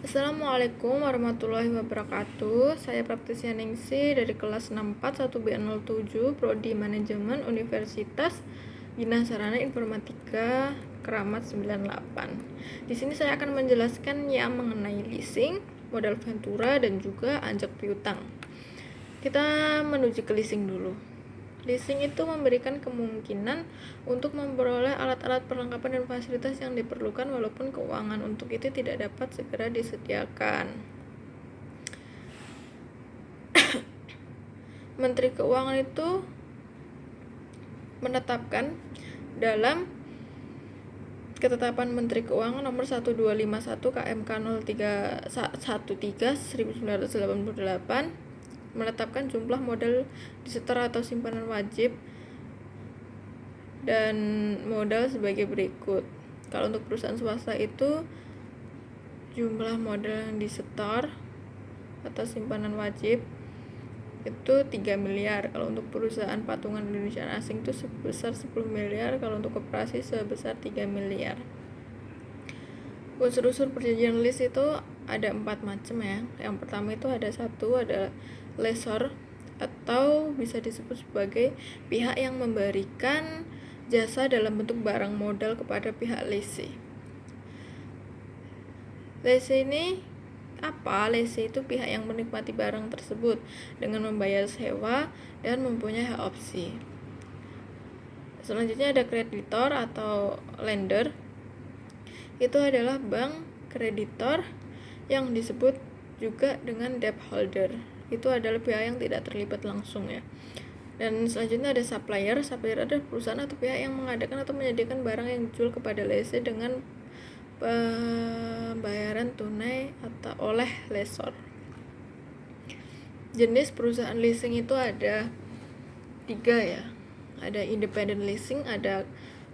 Assalamualaikum warahmatullahi wabarakatuh. Saya Praktisia Ningsi dari kelas 64 1B07 Prodi Manajemen Universitas Bina Sarana Informatika Keramat 98. Di sini saya akan menjelaskan yang mengenai leasing, modal ventura dan juga anjak piutang. Kita menuju ke leasing dulu. Leasing itu memberikan kemungkinan untuk memperoleh alat-alat perlengkapan dan fasilitas yang diperlukan walaupun keuangan untuk itu tidak dapat segera disediakan. Menteri Keuangan itu menetapkan dalam Ketetapan Menteri Keuangan nomor 1251 KMK 0313/1988 menetapkan jumlah modal disetor atau simpanan wajib dan modal sebagai berikut. Kalau untuk perusahaan swasta itu jumlah modal yang disetor atau simpanan wajib itu 3 miliar. Kalau untuk perusahaan patungan Indonesia asing itu sebesar 10 miliar. Kalau untuk koperasi sebesar 3 miliar. Unsur-unsur perjanjian lease itu ada 4 macam ya. Yang pertama itu ada lessor atau bisa disebut sebagai pihak yang memberikan jasa dalam bentuk barang modal kepada pihak lessee. Lessee ini apa? Lessee itu pihak yang menikmati barang tersebut dengan membayar sewa dan mempunyai hak opsi. Selanjutnya ada kreditor atau lender. Itu adalah bank kreditor yang disebut juga dengan debt holder. Itu adalah pihak yang tidak terlibat langsung ya. Dan selanjutnya ada supplier. Supplier adalah perusahaan atau pihak yang mengadakan atau menyediakan barang yang dijual kepada lessee dengan pembayaran tunai atau oleh lessor. Jenis perusahaan leasing itu ada 3 ya. Ada independent leasing, ada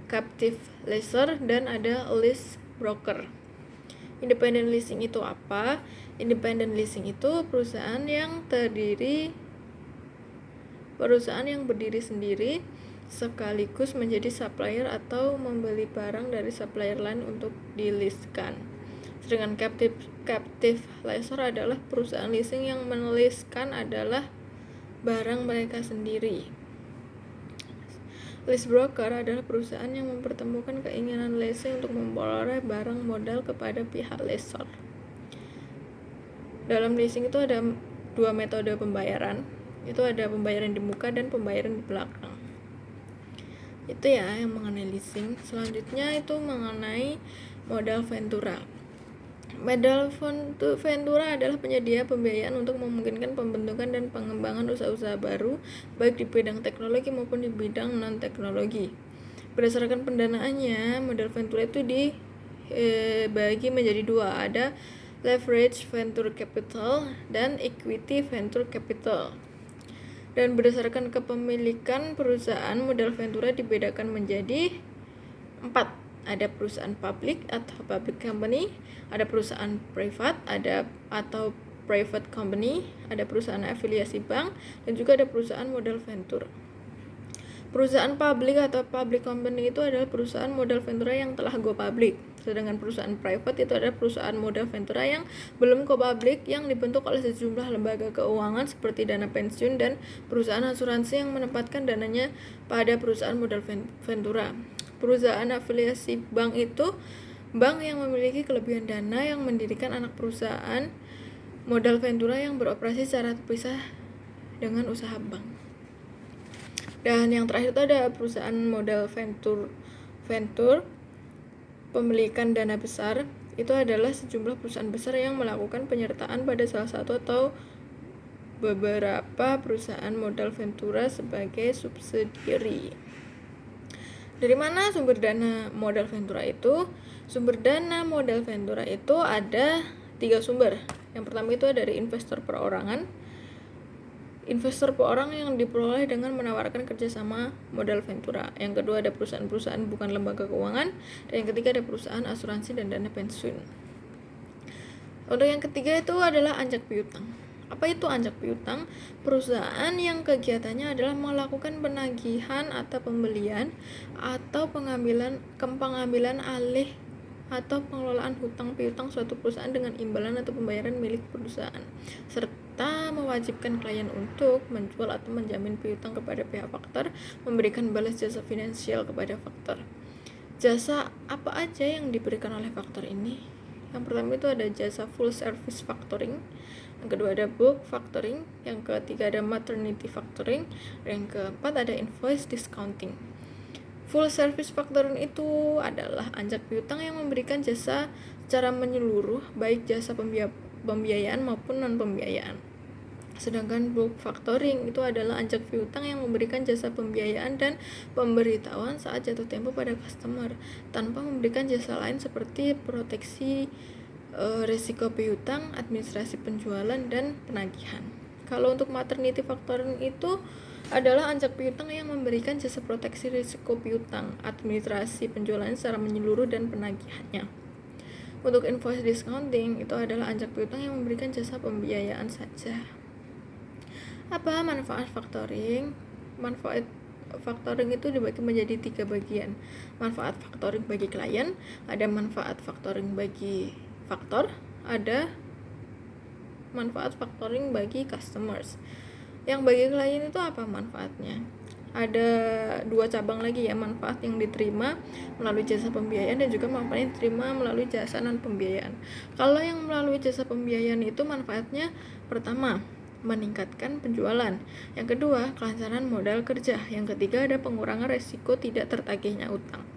captive lessor, dan ada lease broker. Independent leasing itu apa? Independent leasing itu perusahaan yang berdiri sendiri sekaligus menjadi supplier atau membeli barang dari supplier lain untuk dileaskan. Sedangkan captive lessor adalah perusahaan leasing yang meleaskan adalah barang mereka sendiri. Lease broker adalah perusahaan yang mempertemukan keinginan lessee untuk memperoleh barang modal kepada pihak lessor. Dalam leasing itu ada 2 metode pembayaran. Itu ada pembayaran di muka dan pembayaran di belakang. Itu ya yang mengenai leasing. Selanjutnya itu mengenai modal ventura. Modal ventura adalah penyedia pembiayaan untuk memungkinkan pembentukan dan pengembangan usaha-usaha baru baik di bidang teknologi maupun di bidang non-teknologi. Berdasarkan pendanaannya, modal ventura itu dibagi menjadi 2. Ada leverage venture capital dan equity venture capital. Dan berdasarkan kepemilikan perusahaan, modal ventura dibedakan menjadi 4. Ada perusahaan public atau public company, ada perusahaan privat, atau private company, ada perusahaan afiliasi bank, dan juga ada perusahaan modal venture. Perusahaan public atau public company itu adalah perusahaan modal ventura yang telah go public. Sedangkan perusahaan private itu adalah perusahaan modal ventura yang belum go public yang dibentuk oleh sejumlah lembaga keuangan seperti dana pensiun dan perusahaan asuransi yang menempatkan dananya pada perusahaan modal ventura. Perusahaan afiliasi bank itu bank yang memiliki kelebihan dana yang mendirikan anak perusahaan modal ventura yang beroperasi secara terpisah dengan usaha bank. Dan yang terakhir itu ada perusahaan modal venture pemilikan dana besar. Itu adalah sejumlah perusahaan besar yang melakukan penyertaan pada salah satu atau beberapa perusahaan modal ventura sebagai subsidiary. Dari mana sumber dana modal ventura itu? Sumber dana modal ventura itu ada 3 sumber. Yang pertama itu dari investor perorangan. Investor perorangan yang diperoleh dengan menawarkan kerjasama modal ventura. Yang kedua ada perusahaan-perusahaan bukan lembaga keuangan. Dan yang ketiga ada perusahaan asuransi dan dana pensiun. Untuk yang ketiga itu adalah anjak piutang. Apa itu anjak piutang? Perusahaan yang kegiatannya adalah melakukan penagihan atau pembelian atau pengambilan alih atau pengelolaan hutang piutang suatu perusahaan dengan imbalan atau pembayaran milik perusahaan, serta mewajibkan klien untuk menjual atau menjamin piutang kepada pihak faktor, memberikan balas jasa finansial kepada faktor. Jasa apa aja yang diberikan oleh faktor ini? Yang pertama itu ada jasa full service factoring, yang kedua ada bulk factoring, yang ketiga ada maternity factoring, yang keempat ada invoice discounting. Full service factoring itu adalah anjak piutang yang memberikan jasa secara menyeluruh, baik jasa pembiayaan maupun non pembiayaan. Sedangkan bulk factoring itu adalah anjak piutang yang memberikan jasa pembiayaan dan pemberitahuan saat jatuh tempo pada customer tanpa memberikan jasa lain seperti proteksi risiko piutang, administrasi penjualan, dan penagihan. Kalau untuk maternity factoring itu adalah anjak piutang yang memberikan jasa proteksi risiko piutang, administrasi penjualan secara menyeluruh, dan penagihannya. Untuk invoice discounting itu adalah anjak piutang yang memberikan jasa pembiayaan saja. Apa manfaat factoring? Manfaat factoring itu dibagi menjadi 3 bagian. Manfaat factoring bagi klien, ada manfaat factoring bagi faktor, ada manfaat factoring bagi customers. Yang bagi klien itu apa manfaatnya? Ada 2 cabang lagi ya, manfaat yang diterima melalui jasa pembiayaan dan juga manfaat yang diterima melalui jasa non pembiayaan. Kalau yang melalui jasa pembiayaan itu manfaatnya pertama, meningkatkan penjualan. Yang kedua, kelancaran modal kerja. Yang ketiga, ada pengurangan resiko tidak tertagihnya utang.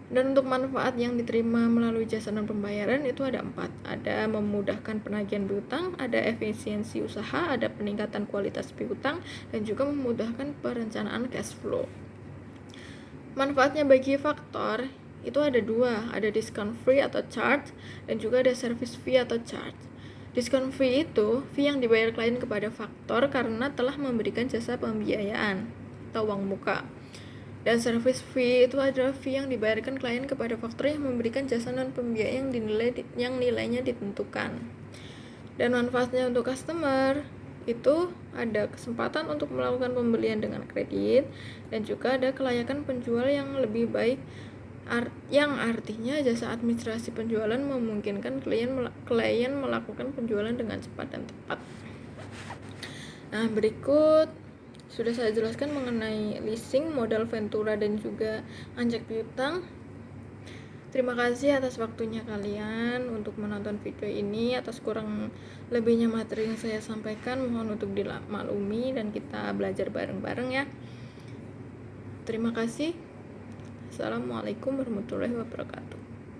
Dan untuk manfaat yang diterima melalui jasa non pembayaran itu ada 4. Ada memudahkan penagihan piutang, ada efisiensi usaha, ada peningkatan kualitas piutang, dan juga memudahkan perencanaan cash flow. Manfaatnya bagi faktor itu ada 2, ada discount free atau charge, dan juga ada service fee atau charge. Discount fee itu fee yang dibayar klien kepada faktor karena telah memberikan jasa pembiayaan atau uang muka. Dan service fee itu adalah fee yang dibayarkan klien kepada faktor yang memberikan jasa non pembiayaan yang nilainya ditentukan. Dan manfaatnya untuk customer itu ada kesempatan untuk melakukan pembelian dengan kredit, dan juga ada kelayakan penjual yang lebih baik, yang artinya jasa administrasi penjualan memungkinkan klien melakukan penjualan dengan cepat dan tepat. Nah, berikut sudah saya jelaskan mengenai leasing, modal ventura, dan juga anjak piutang. Terima kasih atas waktunya kalian untuk menonton video ini. Atas kurang lebihnya materi yang saya sampaikan mohon untuk dimaklumi dan kita belajar bareng-bareng ya. Terima kasih. Assalamualaikum warahmatullahi wabarakatuh.